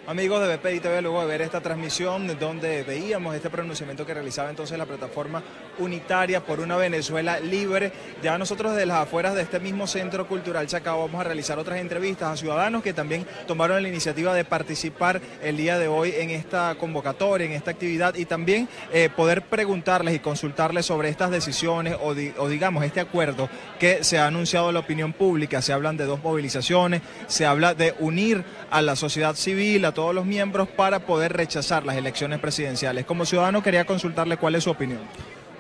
Amigos de BPI TV, luego de ver esta transmisión donde veíamos este pronunciamiento que realizaba entonces la plataforma unitaria por una Venezuela libre, ya nosotros desde las afueras de este mismo Centro Cultural Chacao vamos a realizar otras entrevistas a ciudadanos que también tomaron la iniciativa de participar el día de hoy en esta convocatoria, en esta actividad, y también poder preguntarles y consultarles sobre estas decisiones o digamos este acuerdo que se ha anunciado a la opinión pública. Se hablan de 2 movilizaciones, se habla de unir a la sociedad civil, a todos los miembros, para poder rechazar las elecciones presidenciales. Como ciudadano quería consultarle cuál es su opinión.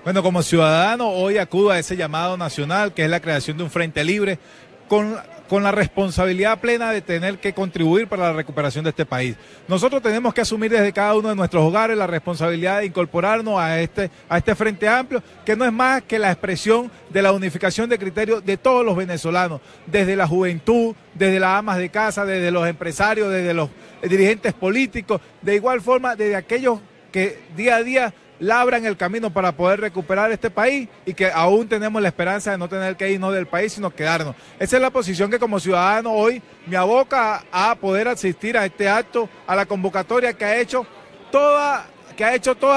Bueno, como ciudadano hoy acudo a ese llamado nacional que es la creación de un frente libre con la responsabilidad plena de tener que contribuir para la recuperación de este país. Nosotros tenemos que asumir desde cada uno de nuestros hogares la responsabilidad de incorporarnos a este frente amplio, que no es más que la expresión de la unificación de criterios de todos los venezolanos, desde la juventud, desde las amas de casa, desde los empresarios, desde los dirigentes políticos, de igual forma desde aquellos que día a día labran el camino para poder recuperar este país y que aún tenemos la esperanza de no tener que irnos del país, sino quedarnos. Esa es la posición que como ciudadano hoy me aboca a poder asistir a este acto, a la convocatoria que ha hecho toda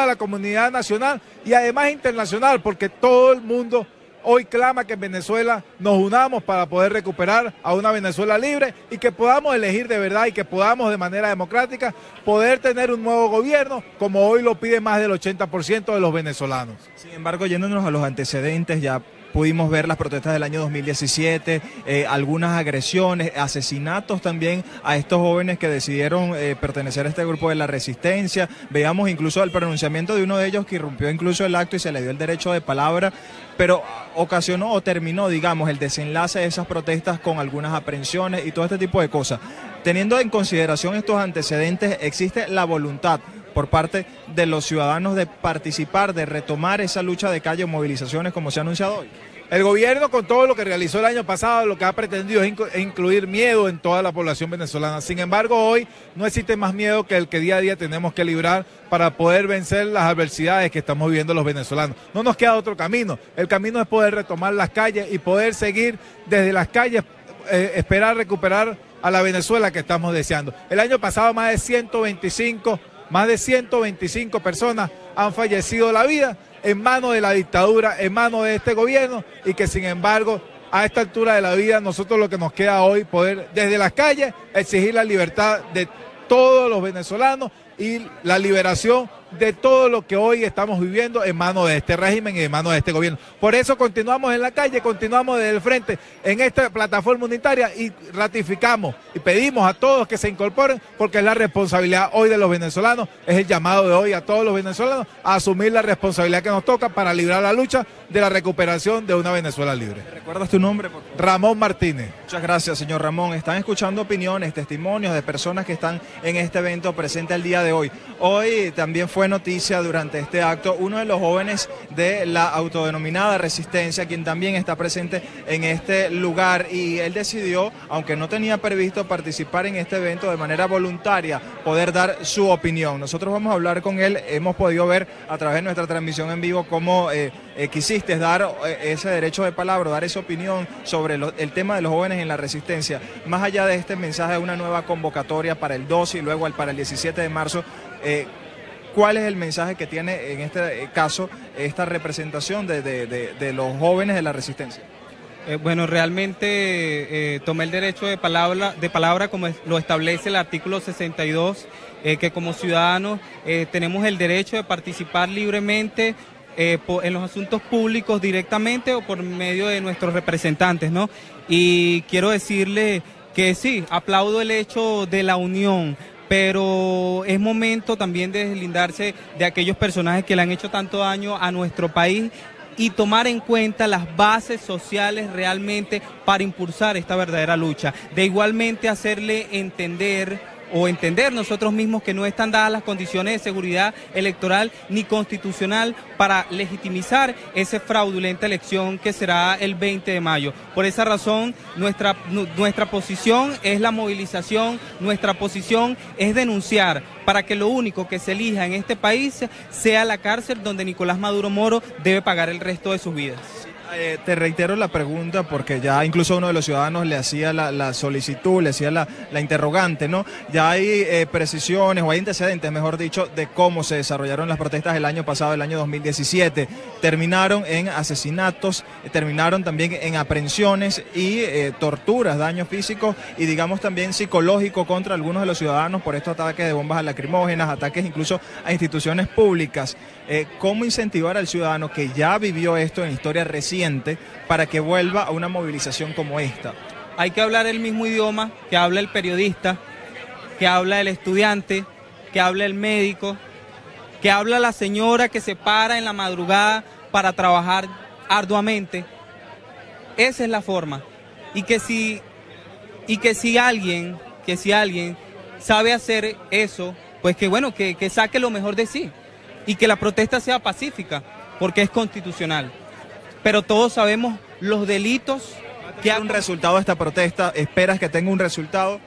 la comunidad nacional y además internacional, porque todo el mundo hoy clama que en Venezuela nos unamos para poder recuperar a una Venezuela libre y que podamos elegir de verdad y que podamos de manera democrática poder tener un nuevo gobierno como hoy lo pide más del 80% de los venezolanos. Sin embargo, yéndonos a los antecedentes, ya pudimos ver las protestas del año 2017, algunas agresiones, asesinatos también a estos jóvenes que decidieron pertenecer a este grupo de la resistencia. Veíamos incluso el pronunciamiento de uno de ellos que irrumpió incluso el acto y se le dio el derecho de palabra, pero ocasionó o terminó, digamos, el desenlace de esas protestas con algunas aprehensiones y todo este tipo de cosas. Teniendo en consideración estos antecedentes, ¿existe la voluntad por parte de los ciudadanos de participar, de retomar esa lucha de calle o movilizaciones como se ha anunciado hoy? El gobierno, con todo lo que realizó el año pasado, lo que ha pretendido es incluir miedo en toda la población venezolana. Sin embargo, hoy no existe más miedo que el que día a día tenemos que librar para poder vencer las adversidades que estamos viviendo los venezolanos. No nos queda otro camino. El camino es poder retomar las calles y poder seguir desde las calles, esperar recuperar a la Venezuela que estamos deseando. El año pasado más de 125 personas han fallecido la vida en manos de la dictadura, en manos de este gobierno, y que sin embargo a esta altura de la vida nosotros lo que nos queda hoy poder desde las calles exigir la libertad de todos los venezolanos y la liberación de todo lo que hoy estamos viviendo en manos de este régimen y en manos de este gobierno. Por eso continuamos en la calle, continuamos desde el frente en esta plataforma unitaria y ratificamos y pedimos a todos que se incorporen, porque es la responsabilidad hoy de los venezolanos, es el llamado de hoy a todos los venezolanos a asumir la responsabilidad que nos toca para librar la lucha de la recuperación de una Venezuela libre. ¿Recuerdas tu nombre, por favor? Ramón Martínez. Muchas gracias, señor Ramón. Están escuchando opiniones, testimonios de personas que están en este evento presente el día de hoy. Hoy también fue noticia durante este acto uno de los jóvenes de la autodenominada Resistencia, quien también está presente en este lugar, y él decidió, aunque no tenía previsto participar en este evento, de manera voluntaria poder dar su opinión. Nosotros vamos a hablar con él, hemos podido ver a través de nuestra transmisión en vivo cómo quisiste dar ese derecho de palabra, dar esa opinión sobre el tema de los jóvenes en la resistencia. Más allá de este mensaje de una nueva convocatoria para el 12 y luego para el 17 de marzo, ¿cuál es el mensaje que tiene en este caso esta representación de los jóvenes de la resistencia? Bueno, realmente tomé el derecho de palabra como lo establece el artículo 62, que como ciudadanos tenemos el derecho de participar libremente en los asuntos públicos directamente o por medio de nuestros representantes, ¿no? Y quiero decirle que sí, aplaudo el hecho de la unión, pero es momento también de deslindarse de aquellos personajes que le han hecho tanto daño a nuestro país y tomar en cuenta las bases sociales realmente para impulsar esta verdadera lucha. De igualmente hacerle entender nosotros mismos que no están dadas las condiciones de seguridad electoral ni constitucional para legitimizar esa fraudulenta elección que será el 20 de mayo. Por esa razón, nuestra posición es la movilización, nuestra posición es denunciar para que lo único que se elija en este país sea la cárcel donde Nicolás Maduro Moro debe pagar el resto de sus vidas. Te reitero la pregunta porque ya incluso uno de los ciudadanos le hacía la solicitud, le hacía la interrogante, ¿no? Ya hay precisiones o hay antecedentes, mejor dicho, de cómo se desarrollaron las protestas el año pasado, el año 2017. Terminaron en asesinatos, terminaron también en aprehensiones y torturas, daños físicos y digamos también psicológicos contra algunos de los ciudadanos por estos ataques de bombas lacrimógenas, ataques incluso a instituciones públicas. ¿Cómo incentivar al ciudadano que ya vivió esto en historia reciente para que vuelva a una movilización como esta? Hay que hablar el mismo idioma que habla el periodista, que habla el estudiante, que habla el médico, que habla la señora que se para en la madrugada para trabajar arduamente. Esa es la forma. Y que si alguien sabe hacer eso, pues que bueno, que saque lo mejor de sí. Y que la protesta sea pacífica, porque es constitucional. Pero todos sabemos los delitos que un resultado de esta protesta. ¿Esperas que tenga un resultado?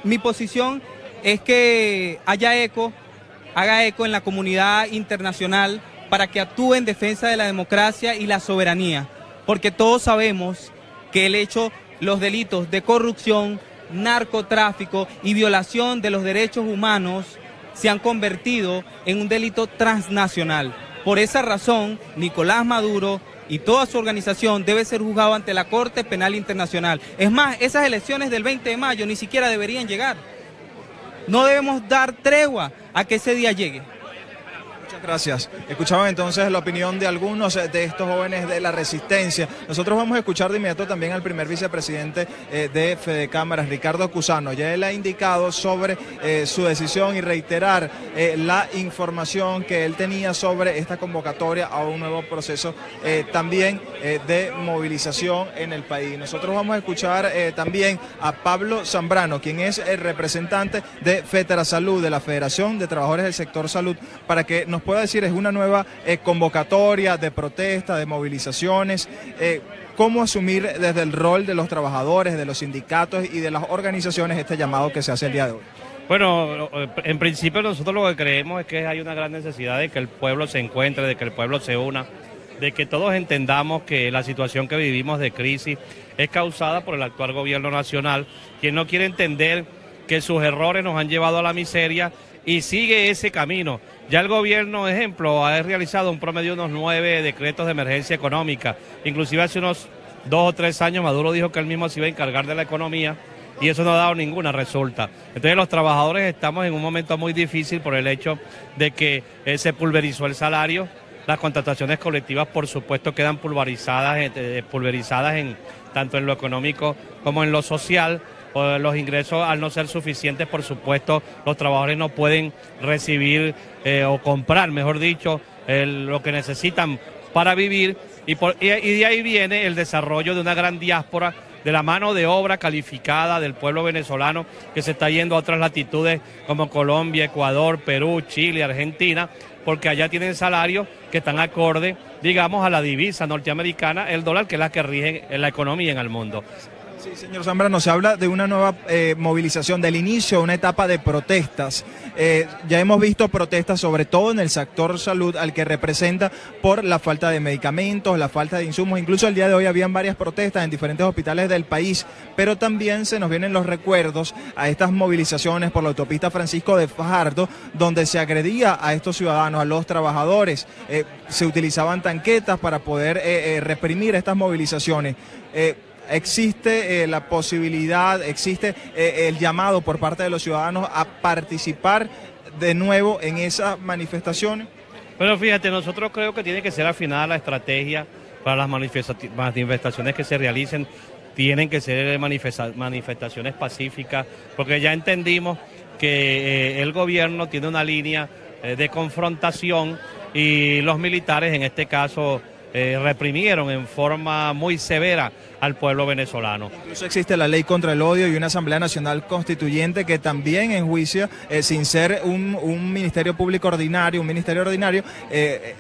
Mi posición es que haga eco en la comunidad internacional para que actúe en defensa de la democracia y la soberanía. Porque todos sabemos que los delitos de corrupción, narcotráfico y violación de los derechos humanos se han convertido en un delito transnacional. Por esa razón, Nicolás Maduro y toda su organización debe ser juzgado ante la Corte Penal Internacional. Es más, esas elecciones del 20 de mayo ni siquiera deberían llegar. No debemos dar tregua a que ese día llegue. Muchas gracias. Escuchaban entonces la opinión de algunos de estos jóvenes de la resistencia. Nosotros vamos a escuchar de inmediato también al primer vicepresidente de Fedecámaras, Ricardo Cusano. Ya él ha indicado sobre su decisión y reiterar la información que él tenía sobre esta convocatoria a un nuevo proceso también de movilización en el país. Nosotros vamos a escuchar también a Pablo Zambrano, quien es el representante de Feterasalud, de la Federación de Trabajadores del Sector Salud, para que nos pueda decir, es una nueva convocatoria de protesta, de movilizaciones, cómo asumir desde el rol de los trabajadores, de los sindicatos y de las organizaciones este llamado que se hace el día de hoy. Bueno, en principio nosotros lo que creemos es que hay una gran necesidad de que el pueblo se encuentre, de que el pueblo se una, de que todos entendamos que la situación que vivimos de crisis es causada por el actual gobierno nacional, quien no quiere entender que sus errores nos han llevado a la miseria y sigue ese camino. Ya el gobierno, ejemplo, ha realizado un promedio de unos 9 decretos de emergencia económica. Inclusive hace unos 2 o 3 años Maduro dijo que él mismo se iba a encargar de la economía y eso no ha dado ninguna resulta. Entonces los trabajadores estamos en un momento muy difícil por el hecho de que se pulverizó el salario. Las contrataciones colectivas, por supuesto, quedan pulverizadas tanto en lo económico como en lo social. Los ingresos, al no ser suficientes, por supuesto, los trabajadores no pueden recibir o comprar, mejor dicho, lo que necesitan para vivir y de ahí viene el desarrollo de una gran diáspora de la mano de obra calificada del pueblo venezolano que se está yendo a otras latitudes como Colombia, Ecuador, Perú, Chile, Argentina, porque allá tienen salarios que están acorde, digamos, a la divisa norteamericana, el dólar, que es la que rige en la economía en el mundo. Sí, señor Zambrano, se habla de una nueva movilización, del inicio de una etapa de protestas. Ya hemos visto protestas sobre todo en el sector salud, al que representa por la falta de medicamentos, la falta de insumos. Incluso el día de hoy habían varias protestas en diferentes hospitales del país, pero también se nos vienen los recuerdos a estas movilizaciones por la autopista Francisco de Fajardo, donde se agredía a estos ciudadanos, a los trabajadores. Se utilizaban tanquetas para poder reprimir estas movilizaciones. ¿Existe la posibilidad, existe el llamado por parte de los ciudadanos a participar de nuevo en esas manifestaciones? Bueno, fíjate, nosotros creo que tiene que ser afinada la estrategia para las manifestaciones que se realicen. Tienen que ser manifestaciones pacíficas, porque ya entendimos que el gobierno tiene una línea de confrontación y los militares en este caso reprimieron en forma muy severa al pueblo venezolano. Incluso existe la ley contra el odio y una Asamblea Nacional Constituyente que también enjuicia, sin ser un ministerio público ordinario, un ministerio ordinario,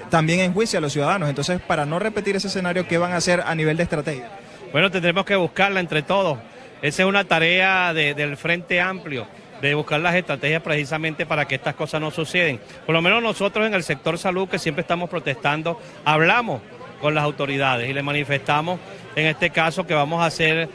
también enjuicia a los ciudadanos. Entonces, para no repetir ese escenario, ¿qué van a hacer a nivel de estrategia? Bueno, tendremos que buscarla entre todos. Esa es una tarea del Frente Amplio, de buscar las estrategias precisamente para que estas cosas no suceden. Por lo menos nosotros en el sector salud, que siempre estamos protestando, hablamos con las autoridades y le manifestamos en este caso que vamos a hacer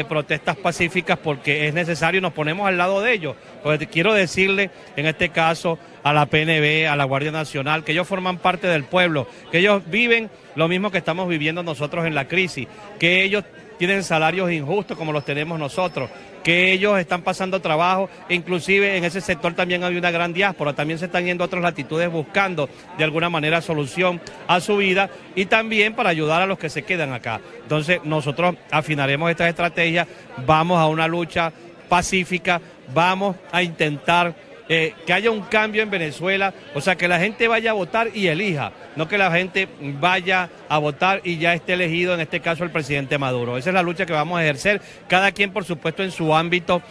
protestas pacíficas porque es necesario y nos ponemos al lado de ellos. Pues quiero decirle en este caso a la PNB, a la Guardia Nacional, que ellos forman parte del pueblo, que ellos viven lo mismo que estamos viviendo nosotros en la crisis, que ellos tienen salarios injustos como los tenemos nosotros, que ellos están pasando trabajo, inclusive en ese sector también hay una gran diáspora, también se están yendo a otras latitudes buscando de alguna manera solución a su vida y también para ayudar a los que se quedan acá. Entonces nosotros afinaremos estas estrategias, vamos a una lucha pacífica, vamos a intentar que haya un cambio en Venezuela, o sea, que la gente vaya a votar y elija, no que la gente vaya a votar y ya esté elegido, en este caso el presidente Maduro. Esa es la lucha que vamos a ejercer, cada quien por supuesto en su ámbito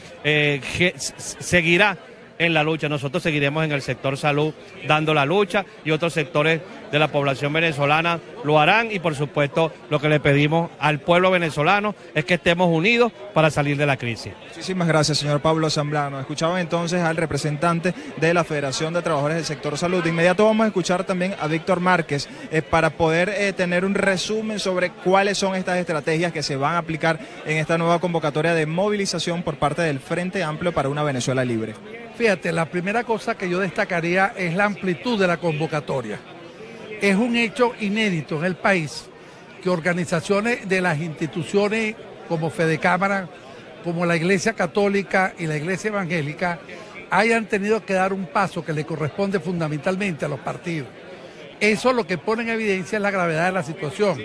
seguirá en la lucha. Nosotros seguiremos en el sector salud dando la lucha y otros sectores de la población venezolana lo harán y por supuesto lo que le pedimos al pueblo venezolano es que estemos unidos para salir de la crisis. Muchísimas gracias, señor Pablo Zambrano. Escuchaban entonces al representante de la Federación de Trabajadores del Sector Salud. De inmediato vamos a escuchar también a Víctor Márquez para poder tener un resumen sobre cuáles son estas estrategias que se van a aplicar en esta nueva convocatoria de movilización por parte del Frente Amplio para una Venezuela Libre. Fíjate, la primera cosa que yo destacaría es la amplitud de la convocatoria. Es un hecho inédito en el país que organizaciones de las instituciones como Fedecámara, como la Iglesia Católica y la Iglesia Evangélica hayan tenido que dar un paso que le corresponde fundamentalmente a los partidos. Eso lo que pone en evidencia es la gravedad de la situación.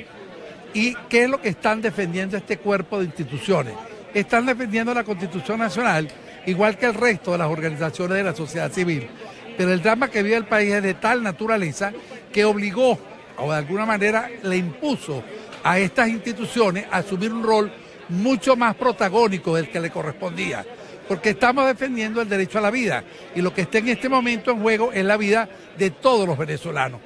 ¿Y qué es lo que están defendiendo este cuerpo de instituciones? Están defendiendo la Constitución Nacional, igual que el resto de las organizaciones de la sociedad civil. Pero el drama que vive el país es de tal naturaleza que obligó, o de alguna manera le impuso a estas instituciones a asumir un rol mucho más protagónico del que le correspondía. Porque estamos defendiendo el derecho a la vida y lo que está en este momento en juego es la vida de todos los venezolanos.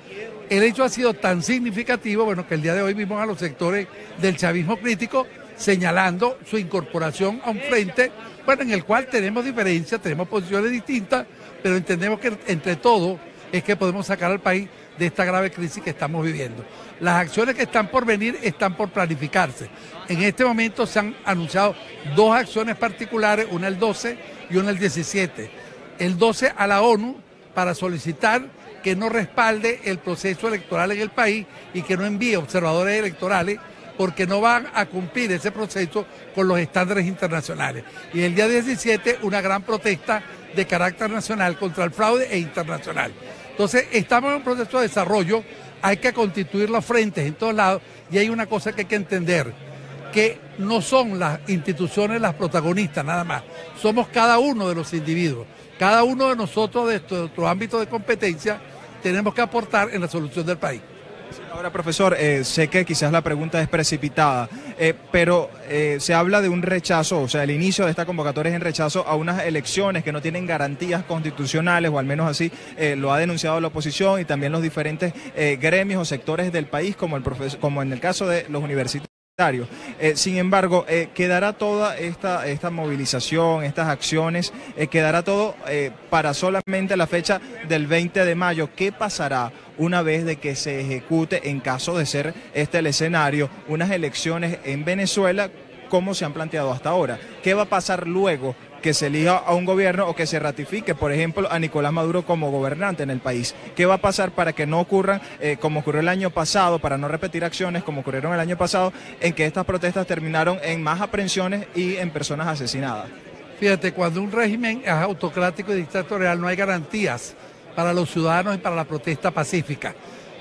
El hecho ha sido tan significativo, bueno, que el día de hoy vimos a los sectores del chavismo crítico señalando su incorporación a un frente, bueno, en el cual tenemos diferencias, tenemos posiciones distintas, pero entendemos que entre todos es que podemos sacar al país de esta grave crisis que estamos viviendo. Las acciones que están por venir están por planificarse. En este momento se han anunciado dos acciones particulares, una el 12 y una el 17. El 12 a la ONU para solicitar que no respalde el proceso electoral en el país y que no envíe observadores electorales porque no van a cumplir ese proceso con los estándares internacionales. Y el día 17 una gran protesta de carácter nacional contra el fraude e internacional. Entonces estamos en un proceso de desarrollo, hay que constituir los frentes en todos lados y hay una cosa que hay que entender, que no son las instituciones las protagonistas nada más, somos cada uno de los individuos, cada uno de nosotros de nuestro ámbito de competencia tenemos que aportar en la solución del país. Ahora, profesor, sé que quizás la pregunta es precipitada, pero se habla de un rechazo, o sea, el inicio de esta convocatoria es en rechazo a unas elecciones que no tienen garantías constitucionales, o al menos así lo ha denunciado la oposición y también los diferentes gremios o sectores del país, como en el caso de los universitarios. Sin embargo, quedará toda esta movilización, estas acciones, quedará todo para solamente la fecha del 20 de mayo. ¿Qué pasará una vez de que se ejecute, en caso de ser este el escenario, unas elecciones en Venezuela como se han planteado hasta ahora? ¿Qué va a pasar luego que se elija a un gobierno o que se ratifique, por ejemplo, a Nicolás Maduro como gobernante en el país? ¿Qué va a pasar para que no ocurran, como ocurrió el año pasado, para no repetir acciones como ocurrieron el año pasado, en que estas protestas terminaron en más aprehensiones y en personas asesinadas? Fíjate, cuando un régimen es autocrático y dictatorial no hay garantías para los ciudadanos y para la protesta pacífica.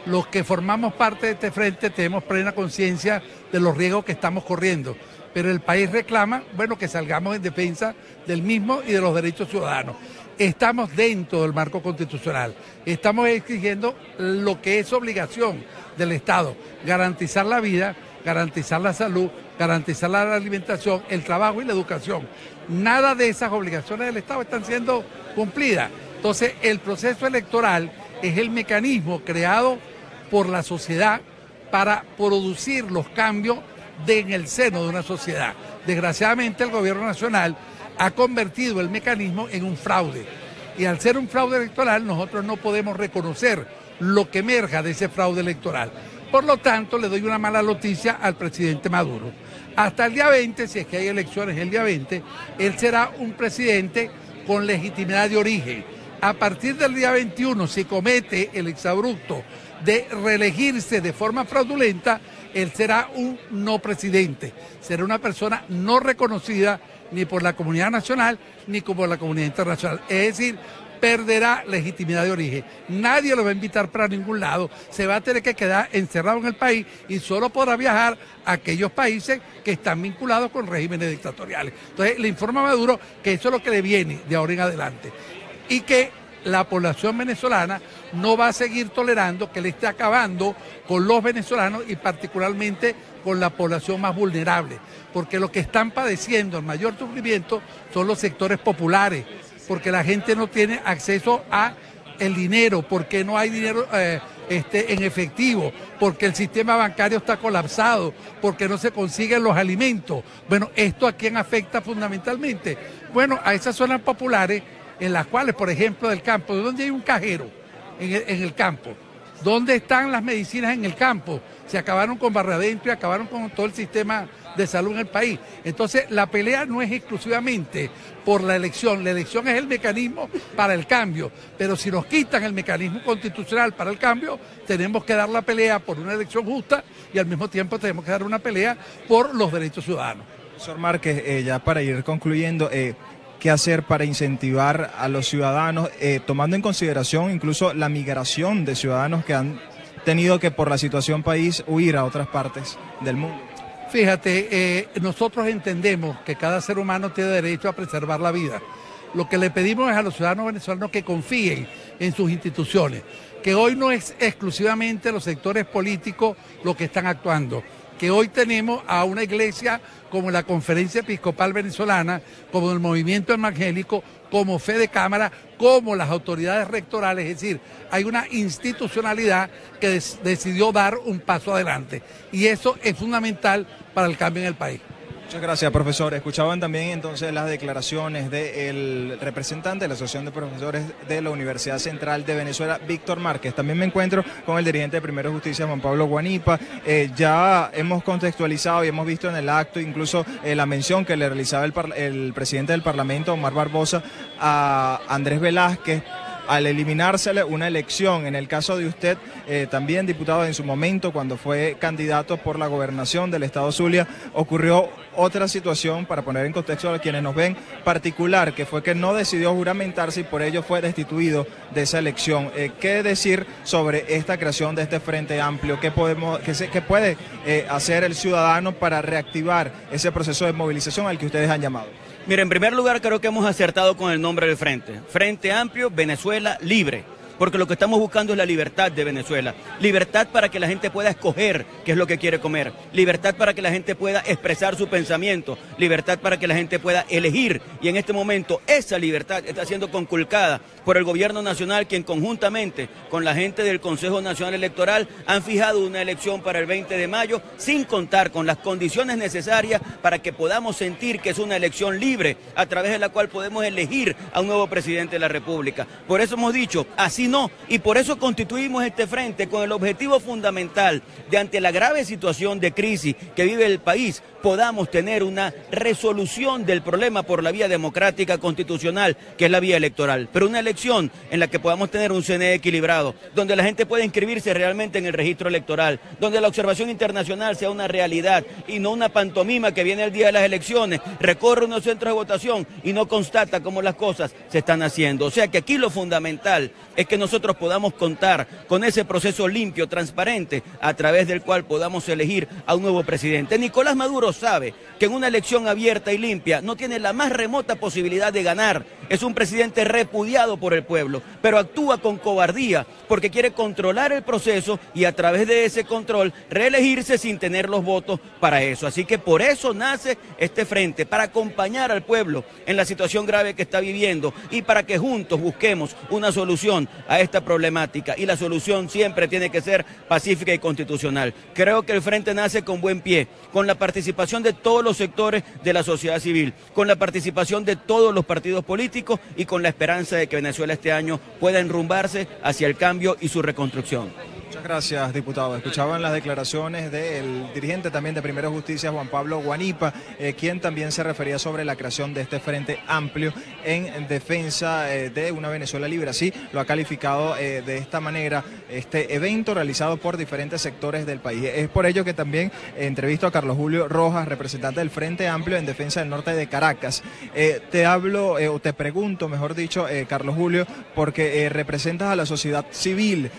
Los que formamos parte de este frente tenemos plena conciencia de los riesgos que estamos corriendo, pero el país reclama, bueno, que salgamos en defensa del mismo y de los derechos ciudadanos. Estamos dentro del marco constitucional, estamos exigiendo lo que es obligación del Estado, garantizar la vida, garantizar la salud, garantizar la alimentación, el trabajo y la educación. Nada de esas obligaciones del Estado están siendo cumplidas. Entonces, el proceso electoral es el mecanismo creado por la sociedad para producir los cambios en el seno de una sociedad. Desgraciadamente, el gobierno nacional ha convertido el mecanismo en un fraude. Y al ser un fraude electoral, nosotros no podemos reconocer lo que emerja de ese fraude electoral. Por lo tanto, le doy una mala noticia al presidente Maduro. Hasta el día 20, si es que hay elecciones el día 20, él será un presidente con legitimidad de origen. A partir del día 21, si comete el exabrupto de reelegirse de forma fraudulenta, él será un no presidente. Será una persona no reconocida ni por la comunidad nacional ni por la comunidad internacional. Es decir, perderá legitimidad de origen. Nadie lo va a invitar para ningún lado. Se va a tener que quedar encerrado en el país y solo podrá viajar a aquellos países que están vinculados con regímenes dictatoriales. Entonces, le informa a Maduro que eso es lo que le viene de ahora en adelante. Y que la población venezolana no va a seguir tolerando que le esté acabando con los venezolanos y particularmente con la población más vulnerable, porque lo que están padeciendo el mayor sufrimiento son los sectores populares, porque la gente no tiene acceso a el dinero, porque no hay dinero en efectivo, porque el sistema bancario está colapsado, porque no se consiguen los alimentos. Bueno, ¿esto a quién afecta fundamentalmente? Bueno, a esas zonas populares en las cuales, por ejemplo, del campo, donde hay un cajero en el campo, ¿dónde están las medicinas en el campo? Se acabaron con Barriadentro y acabaron con todo el sistema de salud en el país. Entonces, la pelea no es exclusivamente por la elección es el mecanismo para el cambio, pero si nos quitan el mecanismo constitucional para el cambio, tenemos que dar la pelea por una elección justa y al mismo tiempo tenemos que dar una pelea por los derechos ciudadanos. Profesor Márquez, ya para ir concluyendo, ¿qué hacer para incentivar a los ciudadanos, tomando en consideración incluso la migración de ciudadanos que han tenido que por la situación país huir a otras partes del mundo? Fíjate, nosotros entendemos que cada ser humano tiene derecho a preservar la vida. Lo que le pedimos es a los ciudadanos venezolanos que confíen en sus instituciones, que hoy no es exclusivamente los sectores políticos los que están actuando, que hoy tenemos a una iglesia como la Conferencia Episcopal Venezolana, como el Movimiento Evangélico, como Fede Cámara, como las autoridades rectorales, es decir, hay una institucionalidad que decidió dar un paso adelante y eso es fundamental para el cambio en el país. Muchas gracias, profesor. Escuchaban también entonces las declaraciones del representante de la Asociación de Profesores de la Universidad Central de Venezuela, Víctor Márquez. También me encuentro con el dirigente de Primero Justicia, Juan Pablo Guanipa. Ya hemos contextualizado y hemos visto en el acto incluso la mención que le realizaba el presidente del Parlamento, Omar Barbosa, a Andrés Velázquez, al eliminársele una elección. En el caso de usted, también diputado en su momento, cuando fue candidato por la gobernación del estado Zulia, ocurrió otra situación, para poner en contexto a quienes nos ven, particular, que fue que no decidió juramentarse y por ello fue destituido de esa elección. ¿Qué decir sobre esta creación de este Frente Amplio? ¿Qué puede hacer el ciudadano para reactivar ese proceso de movilización al que ustedes han llamado? Mira, en primer lugar creo que hemos acertado con el nombre del frente. Frente Amplio, Venezuela Libre. Porque lo que estamos buscando es la libertad de Venezuela. Libertad para que la gente pueda escoger qué es lo que quiere comer. Libertad para que la gente pueda expresar su pensamiento. Libertad para que la gente pueda elegir. Y en este momento esa libertad está siendo conculcada por el gobierno nacional, quien conjuntamente con la gente del Consejo Nacional Electoral han fijado una elección para el 20 de mayo sin contar con las condiciones necesarias para que podamos sentir que es una elección libre a través de la cual podemos elegir a un nuevo presidente de la República. Por eso hemos dicho, así no, y por eso constituimos este frente con el objetivo fundamental de, ante la grave situación de crisis que vive el país, podamos tener una resolución del problema por la vía democrática constitucional, que es la vía electoral, pero una elección en la que podamos tener un CNE equilibrado, donde la gente pueda inscribirse realmente en el registro electoral, donde la observación internacional sea una realidad y no una pantomima que viene el día de las elecciones, recorre unos centros de votación y no constata cómo las cosas se están haciendo. O sea que aquí lo fundamental es que nosotros podamos contar con ese proceso limpio, transparente, a través del cual podamos elegir a un nuevo presidente. Nicolás Maduro sabe que en una elección abierta y limpia no tiene la más remota posibilidad de ganar. Es un presidente repudiado por el pueblo, pero actúa con cobardía porque quiere controlar el proceso y a través de ese control reelegirse sin tener los votos para eso. Así que por eso nace este frente, para acompañar al pueblo en la situación grave que está viviendo y para que juntos busquemos una solución a esta problemática, y la solución siempre tiene que ser pacífica y constitucional. Creo que el frente nace con buen pie, con la participación de todos los sectores de la sociedad civil, con la participación de todos los partidos políticos y con la esperanza de que Venezuela este año pueda enrumbarse hacia el cambio y su reconstrucción. Muchas gracias, diputado. Escuchaban las declaraciones del dirigente también de Primero Justicia, Juan Pablo Guanipa, quien también se refería sobre la creación de este Frente Amplio en defensa de una Venezuela libre. Así lo ha calificado de esta manera este evento realizado por diferentes sectores del país. Es por ello que también entrevisto a Carlos Julio Rojas, representante del Frente Amplio en defensa del norte de Caracas. Te pregunto, mejor dicho, Carlos Julio, porque representas a la sociedad civil.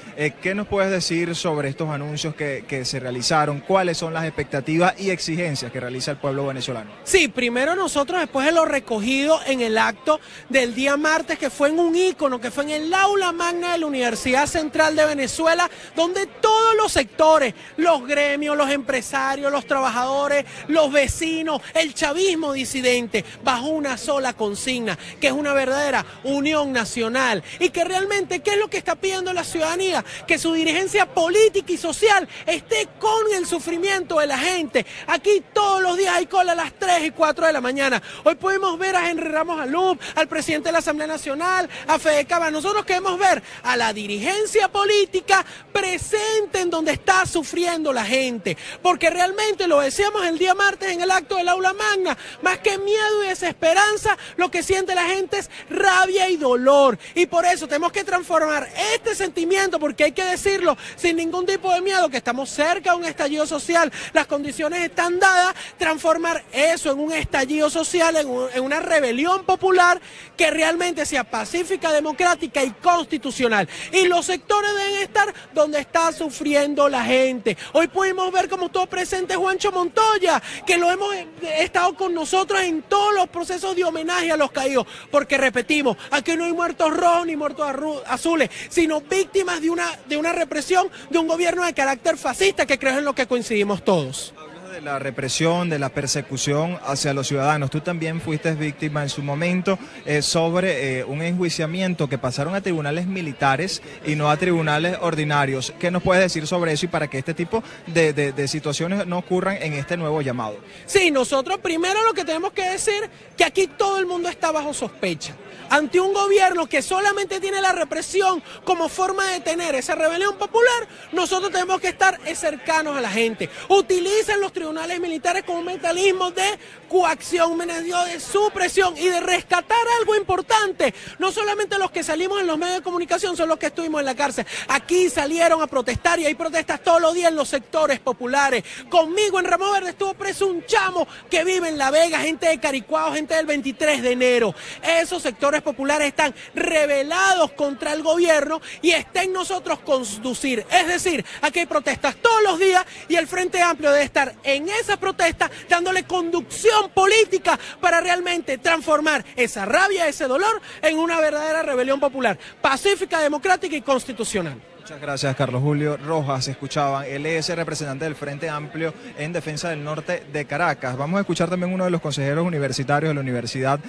¿Qué nos puedes decir sobre estos anuncios que se realizaron? ¿Cuáles son las expectativas y exigencias que realiza el pueblo venezolano? Sí, primero nosotros, después de lo recogido en el acto del día martes, que fue en un ícono, que fue en el aula magna de la Universidad Central de Venezuela, donde todos los sectores, los gremios, los empresarios, los trabajadores, los vecinos, el chavismo disidente, bajo una sola consigna, que es una verdadera unión nacional, y que realmente, ¿qué es lo que está pidiendo la ciudadanía? Que su dirigencia política y social esté con el sufrimiento de la gente. Aquí todos los días hay cola a las 3 y 4 de la mañana. Hoy pudimos ver a Henry Ramos Alub, al presidente de la Asamblea Nacional, a Fede Cava. Nosotros queremos ver a la dirigencia política presente en donde está sufriendo la gente, porque realmente, lo decíamos el día martes en el acto del aula magna, más que miedo y desesperanza, lo que siente la gente es rabia y dolor, y por eso tenemos que transformar este sentimiento, porque hay que decirlo sin ningún tipo de miedo, que estamos cerca de un estallido social, las condiciones están dadas, transformar eso en un estallido social, en una rebelión popular que realmente sea pacífica, democrática y constitucional. Y los sectores deben estar donde está sufriendo la gente. Hoy pudimos ver como estuvo presente Juancho Montoya, que lo hemos estado con nosotros en todos los procesos de homenaje a los caídos, porque repetimos, aquí no hay muertos rojos ni muertos azules, sino víctimas de una represión de un gobierno de carácter fascista, que creo es en lo que coincidimos todos. Hablas de la represión, de la persecución hacia los ciudadanos. Tú también fuiste víctima en su momento sobre un enjuiciamiento que pasaron a tribunales militares y no a tribunales ordinarios. ¿Qué nos puedes decir sobre eso y para que este tipo de situaciones no ocurran en este nuevo llamado? Sí, nosotros primero lo que tenemos que decir que aquí todo el mundo está bajo sospecha. Ante un gobierno que solamente tiene la represión como forma de detener esa rebelión popular, nosotros tenemos que estar cercanos a la gente. Utilizan los tribunales militares como mecanismos de coacción, de supresión y de rescatar algo importante. No solamente los que salimos en los medios de comunicación son los que estuvimos en la cárcel. Aquí salieron a protestar y hay protestas todos los días en los sectores populares. Conmigo en Ramo Verde estuvo preso un chamo que vive en La Vega, gente de Caricuao, gente del 23 de enero. Esos sectores populares están rebelados contra el gobierno y está en nosotros conducir. Es decir, aquí hay protestas todos los días y el Frente Amplio debe estar en esas protestas dándole conducción política para realmente transformar esa rabia, ese dolor en una verdadera rebelión popular, pacífica, democrática y constitucional. Muchas gracias, Carlos Julio Rojas. Escuchaban, él es el representante del Frente Amplio en defensa del norte de Caracas. Vamos a escuchar también uno de los consejeros universitarios de la Universidad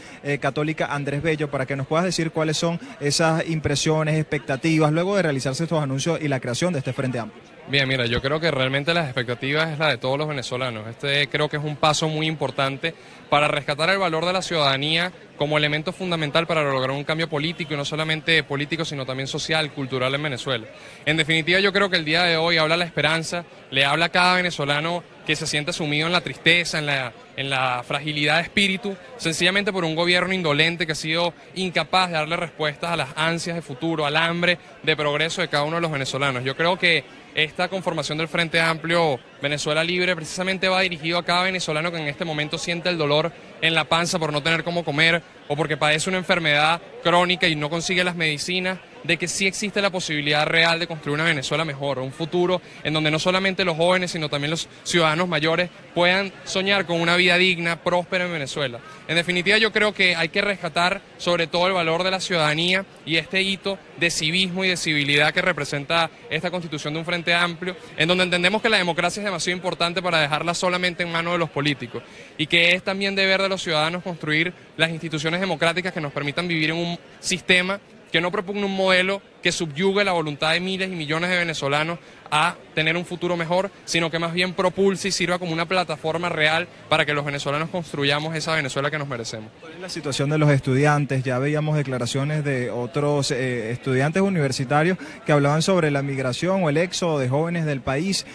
Católica, Andrés Bello, para que nos puedas decir cuáles son esas impresiones, expectativas, luego de realizarse estos anuncios y la creación de este Frente Amplio. Bien, mira, yo creo que realmente las expectativas es la de todos los venezolanos. Creo que es un paso muy importante para rescatar el valor de la ciudadanía como elemento fundamental para lograr un cambio político, y no solamente político, sino también social, cultural en Venezuela. En definitiva, yo creo que el día de hoy habla la esperanza, le habla a cada venezolano que se siente sumido en la tristeza, en la fragilidad de espíritu, sencillamente por un gobierno indolente que ha sido incapaz de darle respuestas a las ansias de futuro, al hambre de progreso de cada uno de los venezolanos. Yo creo que esta conformación del Frente Amplio Venezuela Libre precisamente va dirigido a cada venezolano que en este momento siente el dolor en la panza por no tener cómo comer o porque padece una enfermedad crónica y no consigue las medicinas, de que sí existe la posibilidad real de construir una Venezuela mejor, un futuro en donde no solamente los jóvenes, sino también los ciudadanos mayores puedan soñar con una vida digna, próspera en Venezuela. En definitiva, yo creo que hay que rescatar sobre todo el valor de la ciudadanía y este hito de civismo y de civilidad que representa esta constitución de un Frente Amplio, en donde entendemos que la democracia es demasiado importante para dejarla solamente en manos de los políticos, y que es también deber de los ciudadanos construir las instituciones democráticas que nos permitan vivir en un sistema que que no propugne un modelo que subyugue la voluntad de miles y millones de venezolanos a tener un futuro mejor, sino que más bien propulse y sirva como una plataforma real para que los venezolanos construyamos esa Venezuela que nos merecemos. ¿Cuál es la situación de los estudiantes? Ya veíamos declaraciones de otros estudiantes universitarios que hablaban sobre la migración o el éxodo de jóvenes del país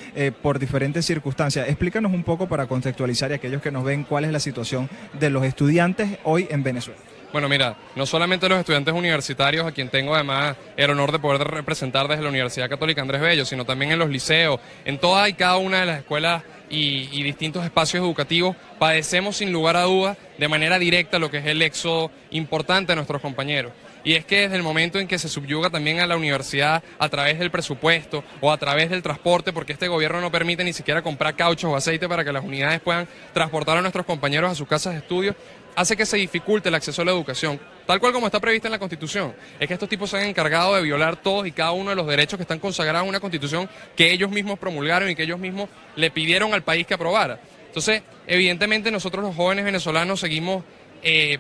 por diferentes circunstancias. Explícanos un poco para contextualizar y aquellos que nos ven cuál es la situación de los estudiantes hoy en Venezuela. Bueno, mira, no solamente los estudiantes universitarios, a quien tengo además el honor de poder representar desde la Universidad Católica Andrés Bello, sino también en los liceos, en todas y cada una de las escuelas y distintos espacios educativos, padecemos sin lugar a dudas de manera directa lo que es el éxodo importante de nuestros compañeros. Y es que desde el momento en que se subyuga también a la universidad a través del presupuesto o a través del transporte, porque este gobierno no permite ni siquiera comprar cauchos o aceite para que las unidades puedan transportar a nuestros compañeros a sus casas de estudio, hace que se dificulte el acceso a la educación, tal cual como está prevista en la Constitución. Es que estos tipos se han encargado de violar todos y cada uno de los derechos que están consagrados en una Constitución que ellos mismos promulgaron y que ellos mismos le pidieron al país que aprobara. Entonces, evidentemente nosotros los jóvenes venezolanos seguimos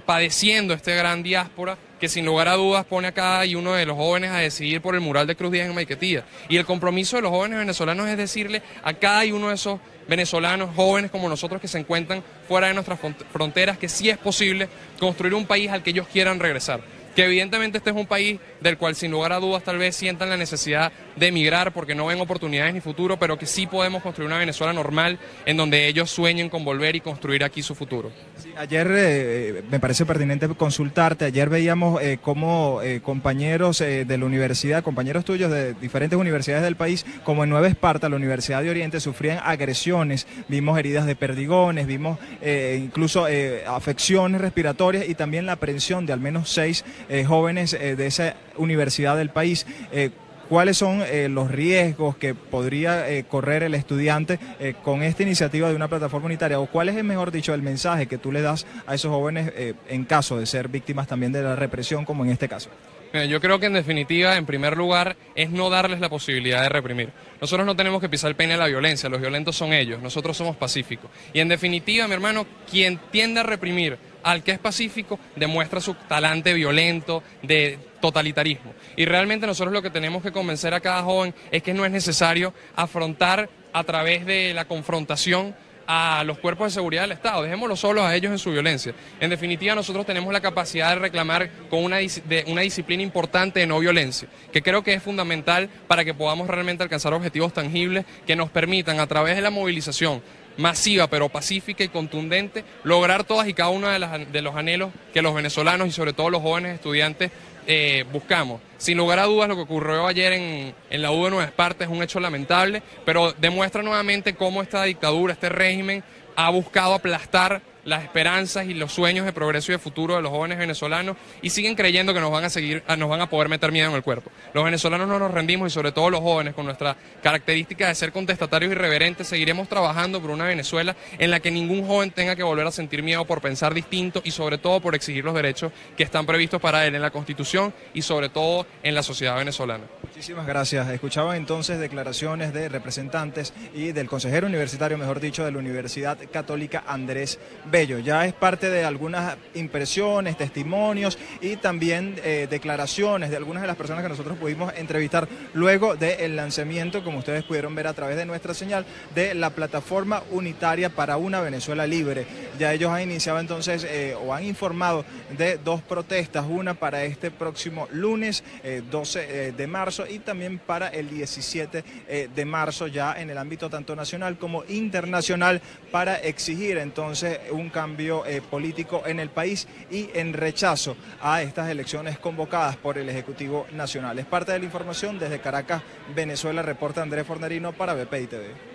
padeciendo esta gran diáspora que sin lugar a dudas pone a cada uno de los jóvenes a decidir por el mural de Cruz Díaz en Maiquetía. Y el compromiso de los jóvenes venezolanos es decirle a cada uno de esos venezolanos, jóvenes como nosotros que se encuentran fuera de nuestras fronteras, que sí es posible construir un país al que ellos quieran regresar. Que evidentemente este es un país del cual sin lugar a dudas tal vez sientan la necesidad de emigrar porque no ven oportunidades ni futuro, pero que sí podemos construir una Venezuela normal en donde ellos sueñen con volver y construir aquí su futuro. Sí, ayer me parece pertinente consultarte, ayer veíamos cómo compañeros de la universidad, compañeros tuyos de diferentes universidades del país, como en Nueva Esparta, la Universidad de Oriente, sufrían agresiones, vimos heridas de perdigones, vimos incluso afecciones respiratorias y también la aprehensión de al menos 6 jóvenes de esa universidad del país. ¿Cuáles son los riesgos que podría correr el estudiante con esta iniciativa de una plataforma unitaria? ¿O cuál es, mejor dicho, el mensaje que tú le das a esos jóvenes en caso de ser víctimas también de la represión, como en este caso? Yo creo que en definitiva, en primer lugar, es no darles la posibilidad de reprimir. Nosotros no tenemos que pisar el peine de la violencia, los violentos son ellos, nosotros somos pacíficos. Y en definitiva, mi hermano, quien tiende a reprimir al que es pacífico demuestra su talante violento de totalitarismo. Y realmente nosotros lo que tenemos que convencer a cada joven es que no es necesario afrontar a través de la confrontación a los cuerpos de seguridad del Estado, dejémoslos solos a ellos en su violencia. En definitiva, nosotros tenemos la capacidad de reclamar con una disciplina importante de no violencia, que creo que es fundamental para que podamos realmente alcanzar objetivos tangibles que nos permitan, a través de la movilización masiva pero pacífica y contundente, lograr todas y cada uno de los anhelos que los venezolanos y sobre todo los jóvenes estudiantes buscamos. Sin lugar a dudas, lo que ocurrió ayer en la U de Nueva Esparta es un hecho lamentable, pero demuestra nuevamente cómo esta dictadura, este régimen, ha buscado aplastar las esperanzas y los sueños de progreso y de futuro de los jóvenes venezolanos y siguen creyendo que nos van a poder meter miedo en el cuerpo. Los venezolanos no nos rendimos y sobre todo los jóvenes, con nuestra característica de ser contestatarios y irreverentes, seguiremos trabajando por una Venezuela en la que ningún joven tenga que volver a sentir miedo por pensar distinto y sobre todo por exigir los derechos que están previstos para él en la Constitución y sobre todo en la sociedad venezolana. Muchísimas gracias. Escuchaban entonces declaraciones de representantes y del consejero universitario, mejor dicho, de la Universidad Católica Andrés Bello. Ya es parte de algunas impresiones, testimonios y también declaraciones de algunas de las personas que nosotros pudimos entrevistar luego del lanzamiento, como ustedes pudieron ver a través de nuestra señal, de la plataforma unitaria para una Venezuela libre. Ya ellos han iniciado entonces o han informado de 2 protestas, una para este próximo lunes 12 de marzo y también para el 17 de marzo ya en el ámbito tanto nacional como internacional para exigir entonces un cambio político en el país y en rechazo a estas elecciones convocadas por el Ejecutivo Nacional. Es parte de la información desde Caracas, Venezuela, reporta Andrés Fornerino para BPI TV.